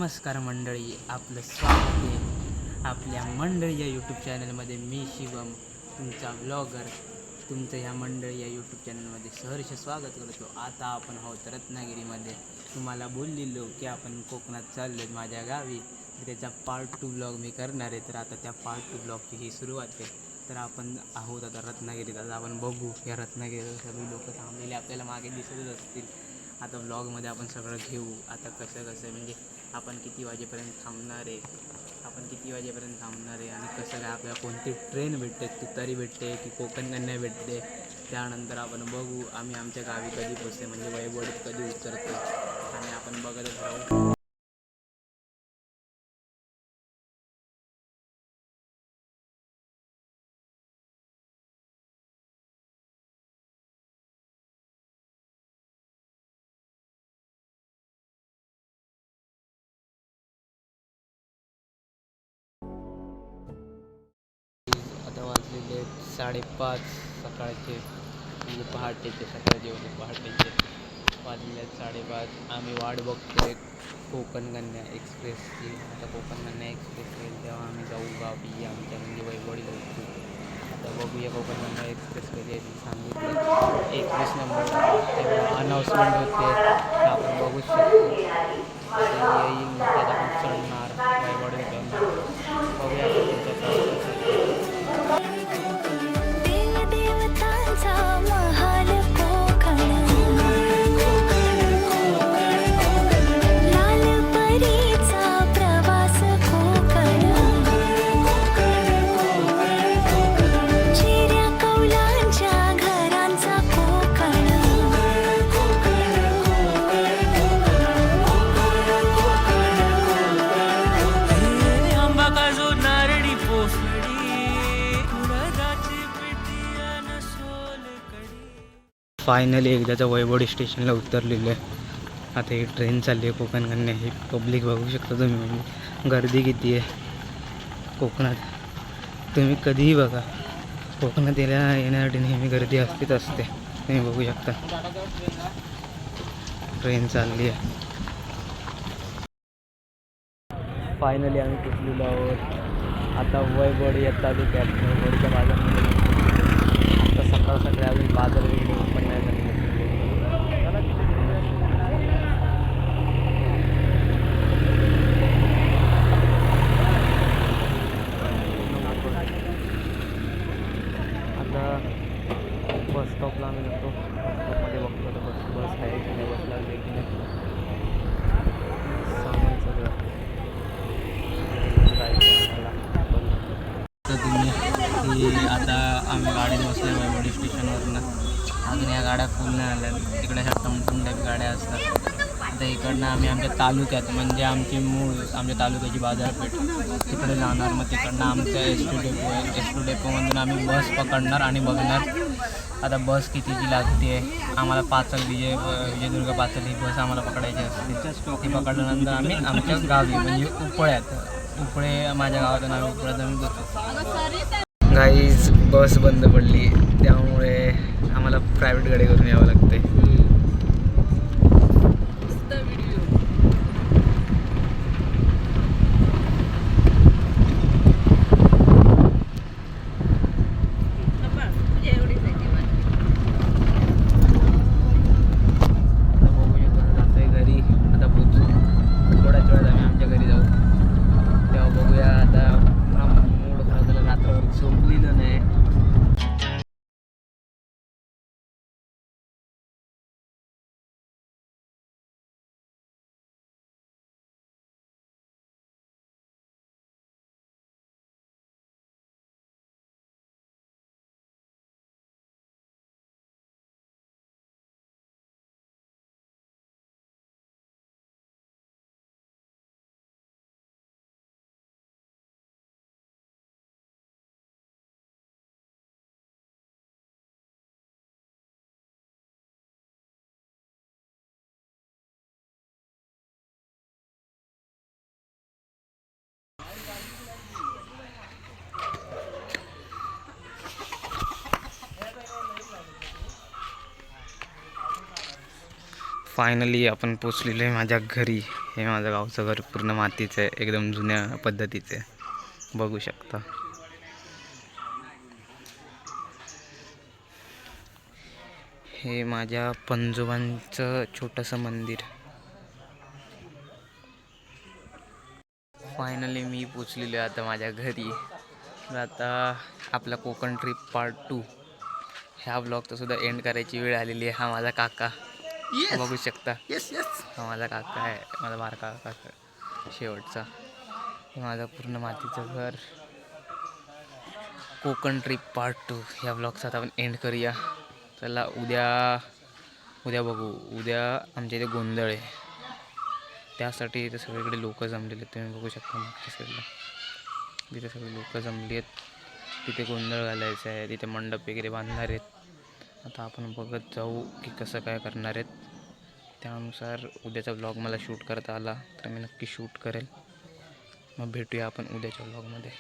नमस्कार मंडळी, आपलं स्वागत आहे आपल्या मंडळी या यूट्यूब चॅनलमध्ये. मी शिवम, तुमचा व्लॉगर, तुमचं ह्या मंडळी या यूट्यूब चॅनलमध्ये सहर्ष स्वागत करतो. आता आपण आहोत रत्नागिरीमध्ये. तुम्हाला बोललेलो की आपण कोकणात चाललो माझ्या गावी, त्याचा पार्ट 2 ब्लॉग मी करणार आहे. तर आता त्या पार्ट 2 ब्लॉगची ही सुरुवात आहे. तर आपण आहोत आता रत्नागिरीत. आता आपण बघू या रत्नागिरीत सगळी लोक थांबलेली आपल्याला मागे दिसतच असतील. आता व्लॉगमध्ये आपण सगळं घेऊ. आता कसं म्हणजे आपण किती वाजेपर्यंत थांबणार आहे, आणि कसं काय आपल्याला कोणती ट्रेन भेटते, तुतारी भेटते की कोकण कन्या भेटते, त्यानंतर आपण बघू. आम्ही आमच्या गावी कधी पोचते म्हणजे वैभवडीत कधी उतरतो, आणि आपण बघतच राहू. आता वाजलेले 5:30 सकाळचे, म्हणजे पहाटेचे. वाजलेले आहेत 5:30. आम्ही वाट बघतोय कोकण कन्या एक्सप्रेसची. आता कोकण कन्या एक्सप्रेस येईल तेव्हा आम्ही जाऊ गावी आमच्या, म्हणजे वैभवडीला उतरू. आता बघूया कोकण कन्या एक्सप्रेस कधी येईल. सांगितलं 21 नंबर अनाऊन्समेंट होते, तर आपण बघू शकतो. आता येईल त्यात आपण चढणार वैभवडीला. बघूया फायनली एकदाच्या वैभवडी स्टेशनला उतरलेलं आहे. आता ही ट्रेन चालली आहे कोकण कन्या. ही पब्लिक बघू शकता तुम्ही, गर्दी किती आहे कोकणात. तुम्ही कधीही बघा, कोकणात येण्यासाठी नेहमी गर्दी असते. तुम्ही बघू शकता ट्रेन चालली आहे. फायनली आम्ही पोचलेलो आहोत. आता वैभवडी येत तालुक्यात, वैभवडीच्या बाजारमध्ये. आता सकाळ अजून बाजार वगैरे ओपन नाही झाले. आता बस स्टॉपला आम्ही जातो. बस स्टॉपमध्ये बघतो तर बस आहे की नाही, बस लागली की नाही. सामान सगळं की आता आम्ही गाडीत बसलो आहे वैभवडी स्टेशनवरनं. अजून या गाड्या फुल नाही आल्या. तिकडे ह्या टमटम टाईप गाड्या असतात. आता इकडनं आम्ही आमच्या तालुक्यात, म्हणजे आमच्या तालुक्याची बाजारपेठ, तिकडे जाणार. मग तिकडनं आमचं एस टी डेपोमधून आम्ही बस पकडणार आणि बघणार आता बस कितीची लागते. आम्हाला पाचल विजयदुर्ग पाचल ही बस आम्हाला पकडायची असते. ती पकडल्यानंतर आम्ही आमच्या गावी, म्हणजे उपळे माझ्या गावाचं नाव उपळ्यात आम्ही बसतो. गाईज बस बंद पडली, त्यामुळे आम्हाला प्रायव्हेट गाडी करून यावं लागते. फायनली आपण पोचलेलो आहे माझ्या घरी. हे माझं गावचं घर पूर्ण मातीचं आहे, एकदम जुन्या पद्धतीचं आहे, बघू शकता. हे माझ्या पणजोबांचं छोटंसं मंदिर. फायनली मी पोचलेलो आहे आता माझ्या घरी. तर आता आपला कोकण ट्रिप पार्ट 2 ह्या ब्लॉगचा सुद्धा एंड करायची वेळ आलेली आहे. हा माझा काका बघू शकता. हा माझा काका आहे, माझा बारका काका शेवटचा. हे माझं पूर्ण मातीचं घर. कोकण ट्रिप पार्ट 2 ह्या ब्लॉगचा आता आपण एंड करूया. चला उद्या बघू. उद्या आमच्या इथे गोंधळ आहे, त्यासाठी इथे सगळीकडे लोक जमलेले आहेत. तुम्ही बघू शकता मागच्या साईडला तिथे सगळे लोक जमली आहेत. तिथे गोंधळ घालायचा आहे, तिथे मंडप वगैरे बांधणार आहेत. आता आपण बघत जाऊ की कसं काय करणार आहेत. त्यानुसार उद्याचा ब्लॉग मला शूट करता आला तर मी नक्की शूट करेल. मग भेटूया आपण उद्याच्या ब्लॉगमध्ये.